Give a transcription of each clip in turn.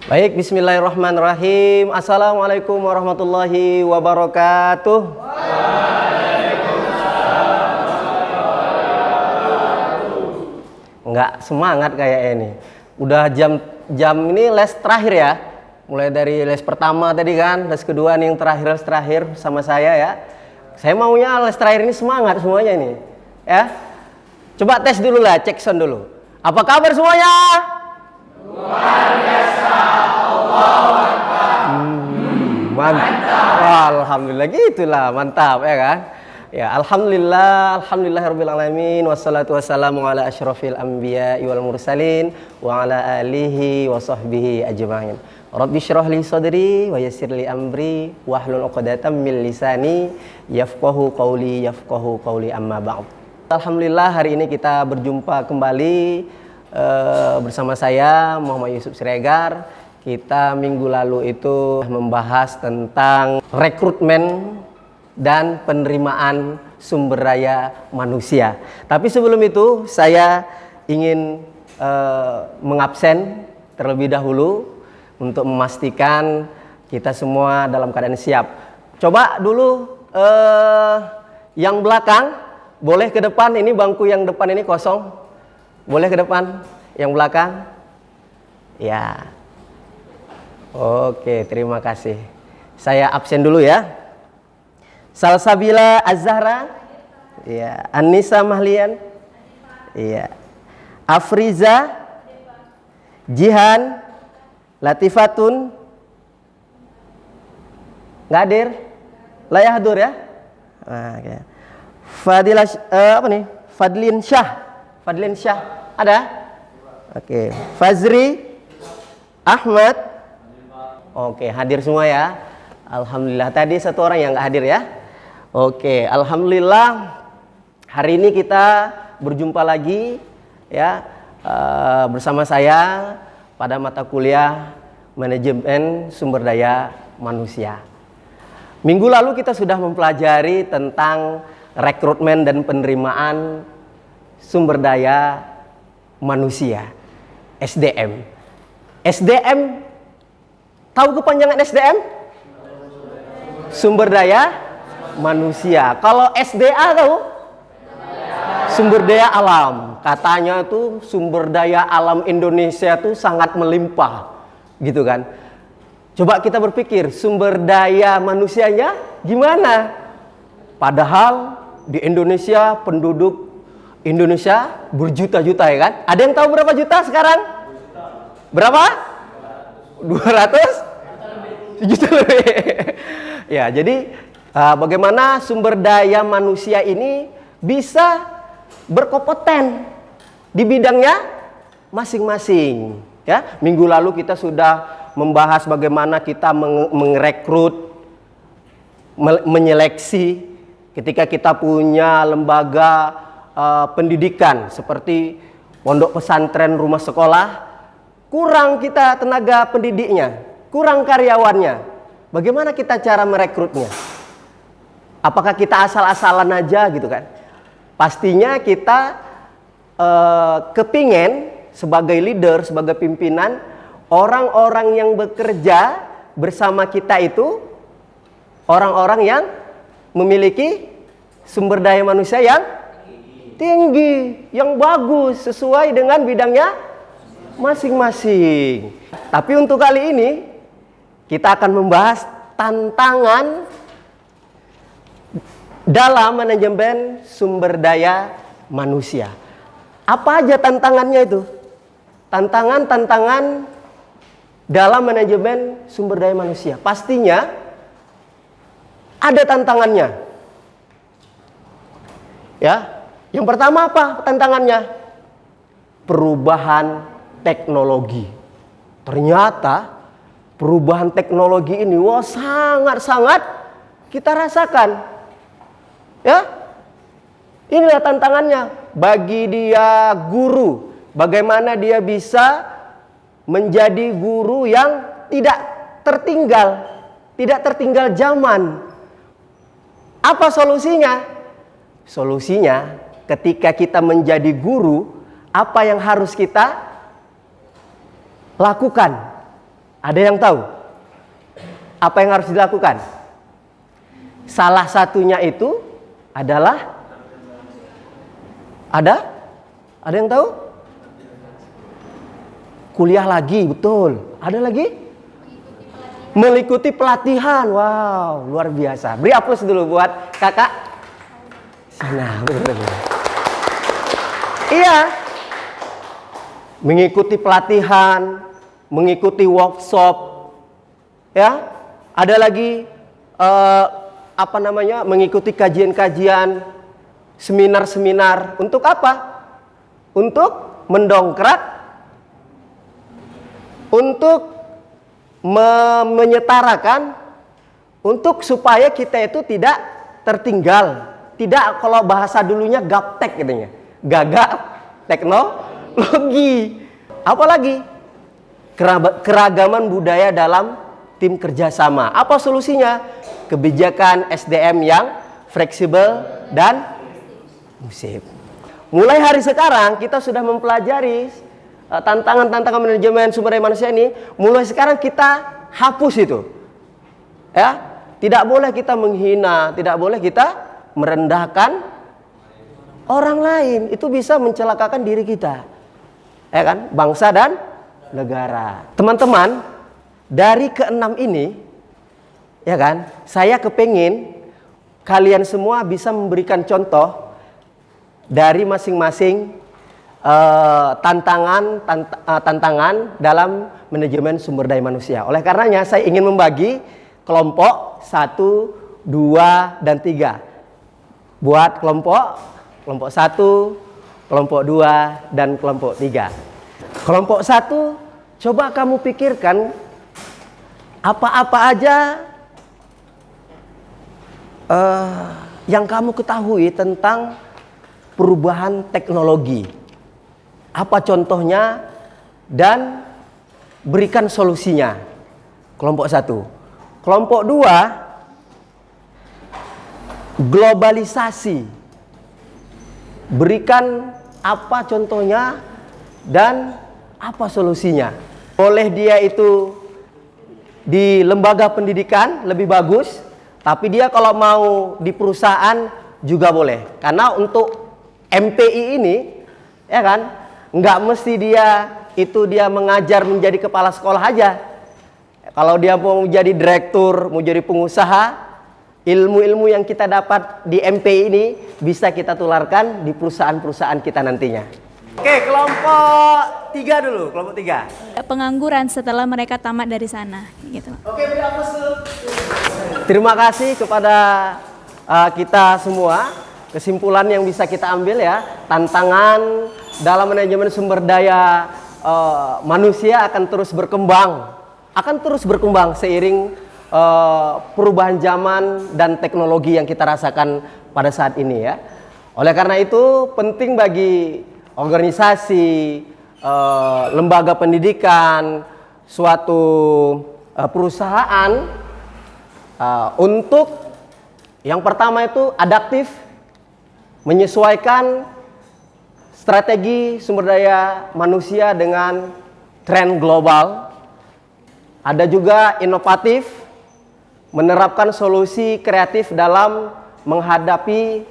Baik, bismillahirrahmanirrahim. Assalamualaikum warahmatullahi wabarakatuh. Nggak semangat kayak ini. Udah jam ini les terakhir ya. Mulai dari les pertama tadi kan, les kedua nih yang terakhir sama saya ya. Saya maunya les terakhir ini semangat semuanya ini. Ya. Coba tes dulu lah, cek sound dulu. Apa kabar semuanya? Luar biasa. Mantap. Alhamdulillah gitulah, mantap ya kan? Ya, alhamdulillahirabbil alamin wassalatu wassalamu ala asyrofil anbiya'i wal mursalin wa ala alihi wa sahbihi ajmain. Rabbi shrah li sadri wa yassir li amri wahlul 'uqdatam min lisani yafqahu qawli amma ba'd. Alhamdulillah hari ini kita berjumpa kembali bersama saya Muhammad Yusuf Siregar. Kita minggu lalu itu membahas tentang rekrutmen dan penerimaan sumber daya manusia. Tapi sebelum itu saya ingin mengabsen terlebih dahulu untuk memastikan kita semua dalam keadaan siap. Coba dulu yang belakang boleh ke depan, ini bangku yang depan ini kosong. Boleh ke depan yang belakang? Ya. Oke, terima kasih. Saya absen dulu ya. Salsabila Az-Zahra. Iya. Anissa Mahlian. Iya. Afriza. Jihan. Latifatun. Nggak hadir? Layak hadir ya? Nah, okay. Fadilah apa nih? Fadlin Syah. Ada? Oke. Fazri. Ahmad. Oke, hadir semua ya. Alhamdulillah. Tadi satu orang yang nggak hadir ya. Oke, alhamdulillah. Hari ini kita berjumpa lagi ya bersama saya pada mata kuliah Manajemen Sumber Daya Manusia. Minggu lalu kita sudah mempelajari tentang rekrutmen dan penerimaan sumber daya manusia, SDM. SDM, tahu kepanjangan SDM? Sumber daya manusia. Kalau SDA tahu? Sumber daya alam. Katanya tuh sumber daya alam Indonesia tuh sangat melimpah, gitu kan? Coba kita berpikir, sumber daya manusianya gimana? Padahal di Indonesia penduduk Indonesia berjuta-juta ya kan? Ada yang tahu berapa juta sekarang? Berapa? 200 juta lebih. Ya, jadi bagaimana sumber daya manusia ini bisa berkompeten di bidangnya masing-masing. Ya, minggu lalu kita sudah membahas bagaimana kita merekrut, menyeleksi ketika kita punya lembaga pendidikan seperti pondok pesantren, rumah sekolah, kurang kita tenaga pendidiknya, kurang karyawannya. Bagaimana kita cara merekrutnya? Apakah kita asal-asalan aja gitu kan? Pastinya kita kepingin sebagai leader, sebagai pimpinan, orang-orang yang bekerja bersama kita itu orang-orang yang memiliki sumber daya manusia yang tinggi, yang bagus, sesuai dengan bidangnya masing-masing. Tapi untuk kali ini kita akan membahas tantangan dalam manajemen sumber daya manusia. Apa aja tantangannya itu? Tantangan dalam manajemen sumber daya manusia. Pastinya ada tantangannya. Ya, yang pertama apa tantangannya? Perubahan teknologi. Ternyata perubahan teknologi ini sangat-sangat kita rasakan. Ya. Inilah tantangannya bagi dia guru. Bagaimana dia bisa menjadi guru yang tidak tertinggal zaman. Apa solusinya? Solusinya ketika kita menjadi guru, apa yang harus kita lakukan? Ada yang tahu apa yang harus dilakukan? Salah satunya itu adalah ada yang tahu? Kuliah lagi, betul. Ada lagi? Mengikuti pelatihan. Wow, luar biasa. Beri aplaus dulu buat kakak. Sana, betul. Iya. Mengikuti pelatihan, mengikuti workshop, ya. Ada lagi mengikuti kajian-kajian, seminar-seminar. Untuk apa? Untuk mendongkrak, untuk menyetarakan, untuk supaya kita itu tidak tertinggal. Tidak, kalau bahasa dulunya gaptek katanya. Gagap teknologi. Apalagi keragaman budaya dalam tim kerjasama. Apa solusinya? Kebijakan SDM yang fleksibel dan inklusif. Mulai hari sekarang kita sudah mempelajari tantangan-tantangan manajemen sumber daya manusia ini. Mulai sekarang kita hapus itu. Ya, tidak boleh kita menghina, tidak boleh kita merendahkan orang lain. Itu bisa mencelakakan diri kita. Ya kan? Bangsa dan negara. Teman-teman, dari keenam ini, ya kan, saya kepingin kalian semua bisa memberikan contoh dari masing-masing tantangan dalam manajemen sumber daya manusia. Oleh karenanya saya ingin membagi kelompok 1, 2, dan 3. Buat kelompok 1, kelompok 2, dan kelompok 3. Kelompok 1, coba kamu pikirkan apa-apa aja yang kamu ketahui tentang perubahan teknologi. Apa contohnya dan berikan solusinya. Kelompok 1. Kelompok 2, globalisasi. Berikan apa contohnya dan apa solusinya. Boleh dia itu di lembaga pendidikan lebih bagus, tapi dia kalau mau di perusahaan juga boleh. Karena untuk MPI ini, ya kan, nggak mesti dia mengajar menjadi kepala sekolah aja. Kalau dia mau jadi direktur, mau jadi pengusaha, ilmu-ilmu yang kita dapat di MPI ini bisa kita tularkan di perusahaan-perusahaan kita nantinya. Oke, kelompok 3 dulu, kelompok 3. Pengangguran setelah mereka tamat dari sana, gitu. Oke, beri aplaus dulu. Terima kasih kepada kita semua. Kesimpulan yang bisa kita ambil ya, tantangan dalam manajemen sumber daya manusia akan terus berkembang seiring perubahan zaman dan teknologi yang kita rasakan pada saat ini ya. Oleh karena itu penting bagi organisasi, lembaga pendidikan, suatu perusahaan untuk yang pertama itu adaptif, menyesuaikan strategi sumber daya manusia dengan tren global. Ada juga inovatif, menerapkan solusi kreatif dalam menghadapi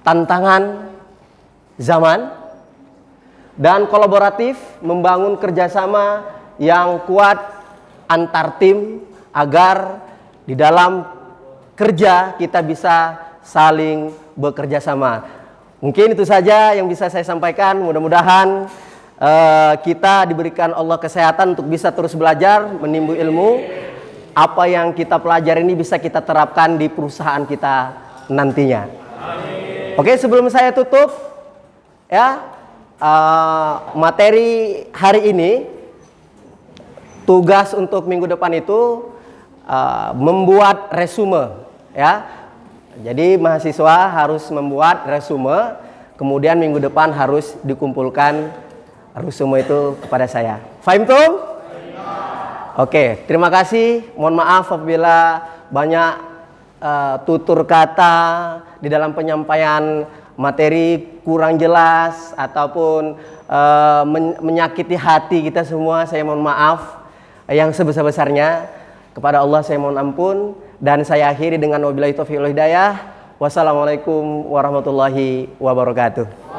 tantangan zaman. Dan kolaboratif, membangun kerjasama yang kuat antar tim agar di dalam kerja kita bisa saling bekerja sama. Mungkin itu saja yang bisa saya sampaikan. Mudah-mudahan kita diberikan Allah kesehatan untuk bisa terus belajar, menimba ilmu. Apa yang kita pelajari ini bisa kita terapkan di perusahaan kita nantinya. Amin. Oke, sebelum saya tutup ya, materi hari ini, tugas untuk minggu depan itu membuat resume ya. Jadi mahasiswa harus membuat resume, kemudian minggu depan harus dikumpulkan resume itu kepada saya. Fahim tum? Oke, terima kasih. Mohon maaf apabila banyak tutur kata di dalam penyampaian materi kurang jelas ataupun menyakiti hati kita semua. Saya mohon maaf yang sebesar-besarnya. Kepada Allah saya mohon ampun, dan saya akhiri dengan wabillahi taufiq wal hidayah. Wassalamualaikum warahmatullahi wabarakatuh.